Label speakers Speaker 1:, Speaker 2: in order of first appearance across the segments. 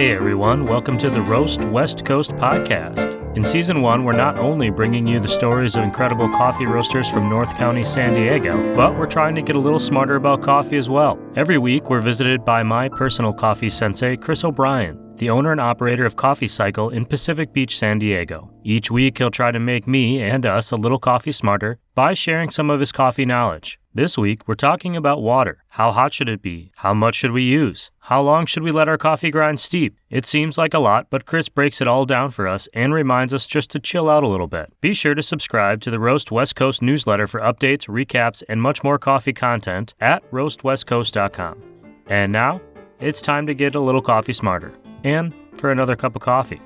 Speaker 1: Hey everyone, welcome to the Roast West Coast podcast. In Season 1, we're not only bringing you the stories of incredible coffee roasters from North County, San Diego, but we're trying to get a little smarter about coffee as well. Every week, we're visited by my personal coffee sensei, Chris O'Brien, the owner and operator of Coffee Cycle in Pacific Beach, San Diego. Each week, he'll try to make me and us a little coffee smarter by sharing some of his coffee knowledge. This week, we're talking about water. How hot should it be? How much should we use? How long should we let our coffee grind steep? It seems like a lot, but Chris breaks it all down for us and reminds us just to chill out a little bit. Be sure to subscribe to the Roast West Coast newsletter for updates, recaps, and much more coffee content at roastwestcoast.com. And now, it's time to get a little coffee smarter. And for another cup of coffee.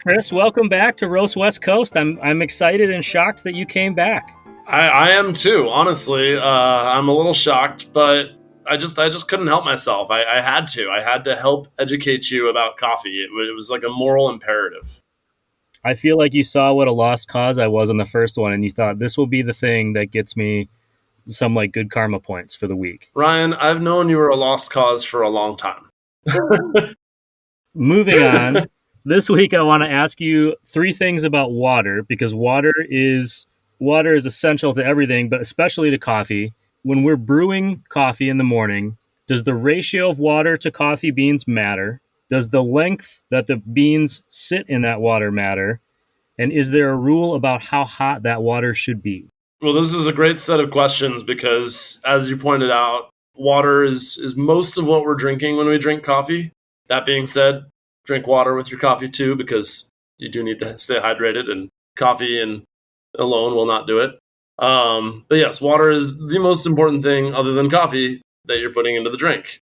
Speaker 1: Chris, welcome back to Roast West Coast. I'm excited and shocked that you came back.
Speaker 2: I am too, honestly. I'm a little shocked, but I just couldn't help myself. I had to help educate you about coffee. It was like a moral imperative.
Speaker 1: I feel like you saw what a lost cause I was on the first one, and you thought this will be the thing that gets me some like good karma points for the week.
Speaker 2: Ryan, I've known you were a lost cause for a long time.
Speaker 1: Moving on, this week I want to ask you 3 things about water, because water is essential to everything, but especially to coffee. When we're brewing coffee in the morning, does the ratio of water to coffee beans matter? Does the length that the beans sit in that water matter? And is there a rule about how hot that water should be?
Speaker 2: Well, this is a great set of questions because, as you pointed out, water is most of what we're drinking when we drink coffee. That being said, drink water with your coffee too, because you do need to stay hydrated, and coffee and alone will not do it. But yes, water is the most important thing other than coffee that you're putting into the drink.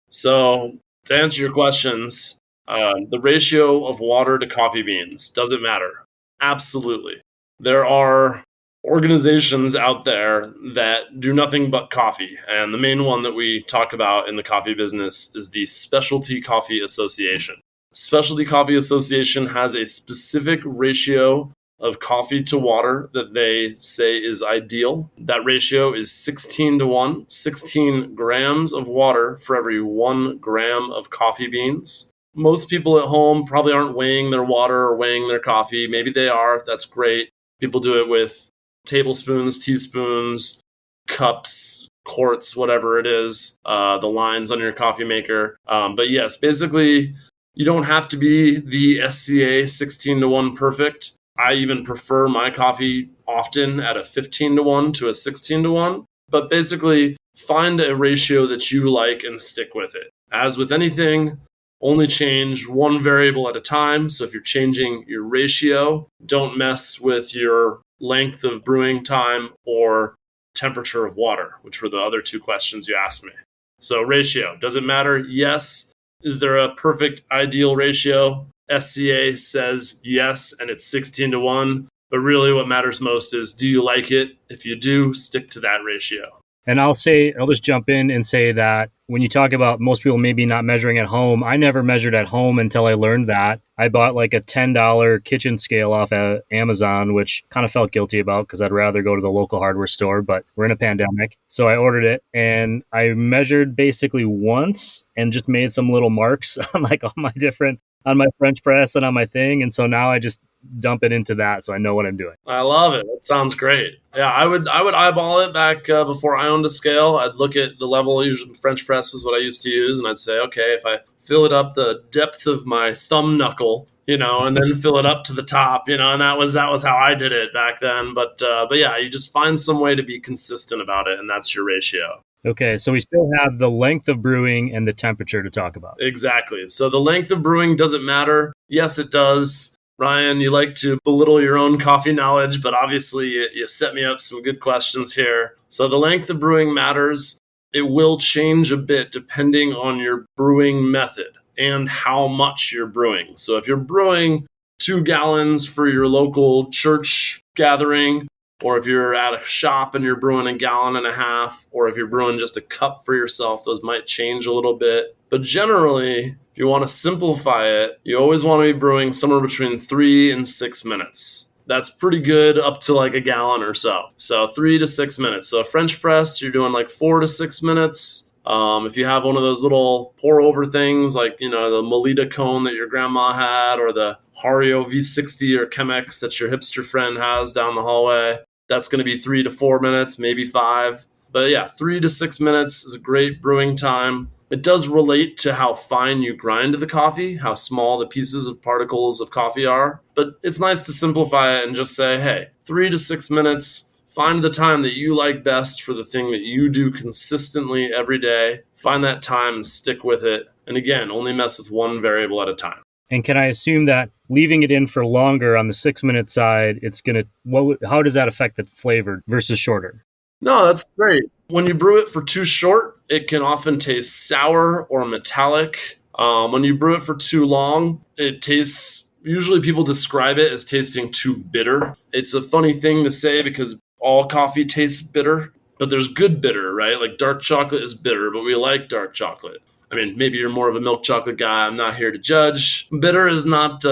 Speaker 2: So to answer your questions, the ratio of water to coffee beans, does it matter? Absolutely. There are organizations out there that do nothing but coffee. And the main one that we talk about in the coffee business is the Specialty Coffee Association. Specialty Coffee Association has a specific ratio of coffee to water that they say is ideal. That ratio is 16 to 1, 16 grams of water for every 1 gram of coffee beans. Most people at home probably aren't weighing their water or weighing their coffee. Maybe they are. That's great. People do it with tablespoons, teaspoons, cups, quarts, whatever it is, the lines on your coffee maker. But yes, basically, you don't have to be the SCA 16 to 1 perfect. I even prefer my coffee often at a 15 to 1 to a 16 to 1. But basically, find a ratio that you like and stick with it. As with anything, only change one variable at a time. So if you're changing your ratio, don't mess with your length of brewing time or temperature of water, which were the other 2 questions you asked me. So ratio, does it matter? Yes. Is there a perfect ideal ratio? SCA says yes, and it's 16 to 1. But really what matters most is, do you like it? If you do, stick to that ratio.
Speaker 1: And I'll just jump in and say that when you talk about most people maybe not measuring at home, I never measured at home until I learned that. I bought like a $10 kitchen scale off of Amazon, which kind of felt guilty about because I'd rather go to the local hardware store, but we're in a pandemic. So I ordered it and I measured basically once and just made some little marks on like on my French press and on my thing. And so now I just dump it into that so I know what I'm doing.
Speaker 2: I love it. That sounds great. Yeah, I would eyeball it back before I owned a scale. I'd look at the level. Usually French press was what I used to use, and I'd say, okay, if I fill it up the depth of my thumb knuckle, and then fill it up to the top, and that was how I did it back then. But yeah, you just find some way to be consistent about it, and that's your ratio.
Speaker 1: Okay, so we still have the length of brewing and the temperature to talk about.
Speaker 2: Exactly. So the length of brewing doesn't matter. Yes, it does. Ryan, you like to belittle your own coffee knowledge, but obviously you set me up some good questions here. So the length of brewing matters. It will change a bit depending on your brewing method and how much you're brewing. So if you're brewing 2 gallons for your local church gathering, or if you're at a shop and you're brewing 1.5 gallons, or if you're brewing just a cup for yourself, those might change a little bit. But generally, if you want to simplify it, you always want to be brewing somewhere between 3 and 6 minutes. That's pretty good up to like 1 gallon or so. So 3 to 6 minutes. So a French press, you're doing like 4 to 6 minutes. If you have one of those little pour over things like, the Melita cone that your grandma had, or the Hario V60 or Chemex that your hipster friend has down the hallway, that's going to be 3 to 4 minutes, maybe 5. But yeah, 3 to 6 minutes is a great brewing time. It does relate to how fine you grind the coffee, how small the pieces of particles of coffee are. But it's nice to simplify it and just say, hey, 3 to 6 minutes, find the time that you like best for the thing that you do consistently every day. Find that time and stick with it. And again, only mess with one variable at a time.
Speaker 1: And can I assume that leaving it in for longer on the 6-minute side, how does that affect the flavor versus shorter?
Speaker 2: No, that's great. When you brew it for too short, it can often taste sour or metallic. When you brew it for too long, it tastes, usually people describe it as tasting too bitter. It's a funny thing to say because all coffee tastes bitter, but there's good bitter, right? Like dark chocolate is bitter, but we like dark chocolate. I mean, maybe you're more of a milk chocolate guy. I'm not here to judge. Bitter is not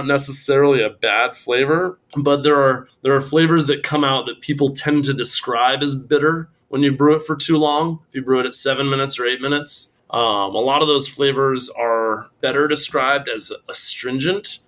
Speaker 2: necessarily a bad flavor, but there are flavors that come out that people tend to describe as bitter when you brew it for too long. If you brew it at 7 minutes or 8 minutes, a lot of those flavors are better described as astringent,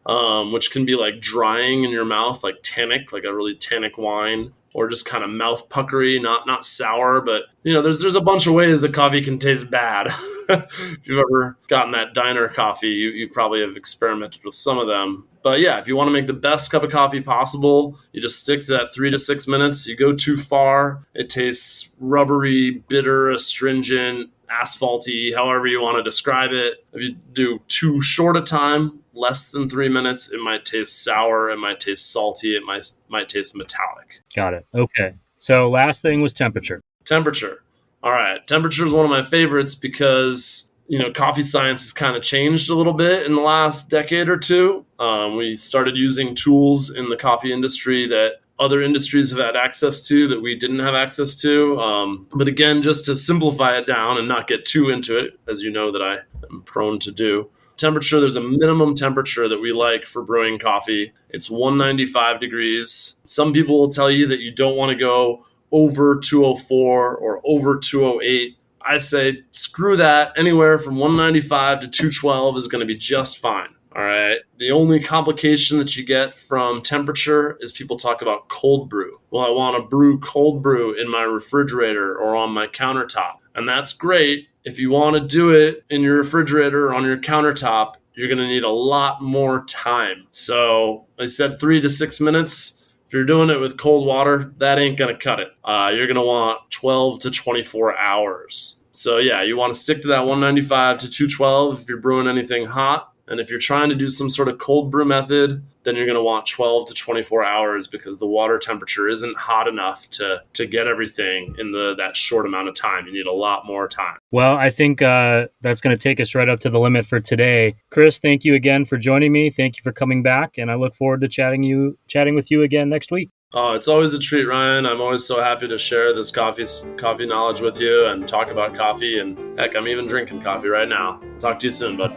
Speaker 2: which can be like drying in your mouth, like tannic, like a really tannic wine. Or just kind of mouth puckery, not sour, but there's a bunch of ways that coffee can taste bad. If you've ever gotten that diner coffee, you probably have experimented with some of them. But yeah, if you want to make the best cup of coffee possible, you just stick to that 3 to 6 minutes. You go too far, it tastes rubbery, bitter, astringent, asphalty, however you want to describe it. If you do too short a time, less than 3 minutes, it might taste sour, it might taste salty, it might taste metallic.
Speaker 1: Got it. Okay. So last thing was temperature.
Speaker 2: Temperature. All right. Temperature is one of my favorites because, coffee science has kind of changed a little bit in the last decade or two. We started using tools in the coffee industry that other industries have had access to that we didn't have access to. But again, just to simplify it down and not get too into it, as you know that I am prone to do. Temperature, there's a minimum temperature that we like for brewing coffee. It's 195 degrees. Some people will tell you that you don't want to go over 204 or over 208. I say screw that. Anywhere from 195 to 212 is going to be just fine. All right. The only complication that you get from temperature is people talk about cold brew. Well, I want to brew cold brew in my refrigerator or on my countertop. And that's great. If you want to do it in your refrigerator or on your countertop, you're going to need a lot more time. So I said 3 to 6 minutes. If you're doing it with cold water, that ain't going to cut it. You're going to want 12 to 24 hours. So yeah, you want to stick to that 195 to 212 if you're brewing anything hot. And if you're trying to do some sort of cold brew method, then you're going to want 12 to 24 hours because the water temperature isn't hot enough to get everything in that short amount of time. You need a lot more time.
Speaker 1: Well, I think that's going to take us right up to the limit for today. Chris, thank you again for joining me. Thank you for coming back. And I look forward to chatting with you again next week.
Speaker 2: Oh, it's always a treat, Ryan. I'm always so happy to share this coffee knowledge with you and talk about coffee. And heck, I'm even drinking coffee right now. Talk to you soon, bud.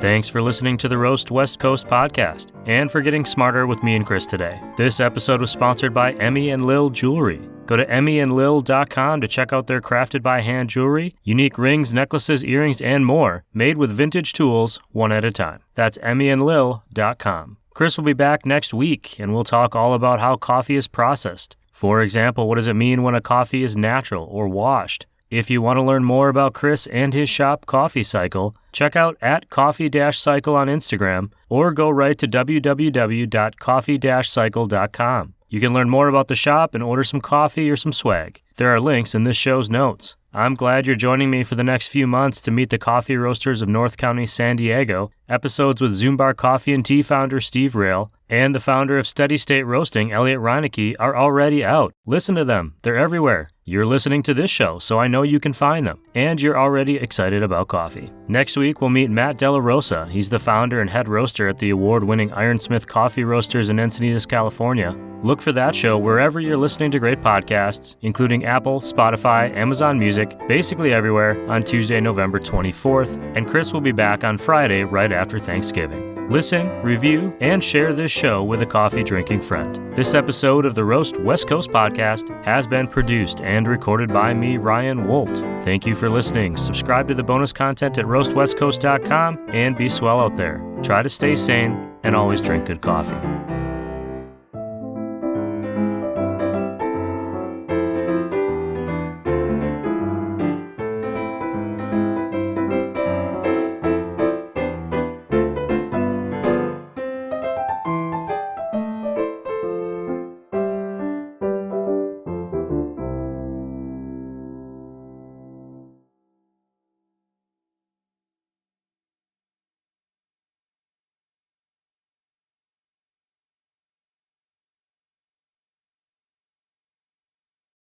Speaker 1: Thanks for listening to the Roast West Coast podcast and for getting smarter with me and Chris today. This episode was sponsored by Emmy and Lil Jewelry. Go to emmyandlil.com to check out their crafted by hand jewelry, unique rings, necklaces, earrings, and more, made with vintage tools, one at a time. That's emmyandlil.com. Chris will be back next week, and we'll talk all about how coffee is processed. For example, what does it mean when a coffee is natural or washed? If you want to learn more about Chris and his shop, Coffee Cycle, check out @coffee-cycle on Instagram or go right to www.coffee-cycle.com. You can learn more about the shop and order some coffee or some swag. There are links in this show's notes. I'm glad you're joining me for the next few months to meet the coffee roasters of North County, San Diego. Episodes with Zumbar Coffee and Tea founder Steve Rail and the founder of Steady State Roasting, Elliot Reinecke, are already out. Listen to them. They're everywhere. You're listening to this show, so I know you can find them. And you're already excited about coffee. Next week, we'll meet Matt Della Rosa. He's the founder and head roaster at the award-winning Ironsmith Coffee Roasters in Encinitas, California. Look for that show wherever you're listening to great podcasts, including Apple, Spotify, Amazon Music, basically everywhere, on Tuesday, November 24th. And Chris will be back on Friday right after Thanksgiving. Listen, review, and share this show with a coffee-drinking friend. This episode of the Roast West Coast podcast has been produced and recorded by me, Ryan Wolt. Thank you for listening. Subscribe to the bonus content at roastwestcoast.com and be swell out there. Try to stay sane and always drink good coffee.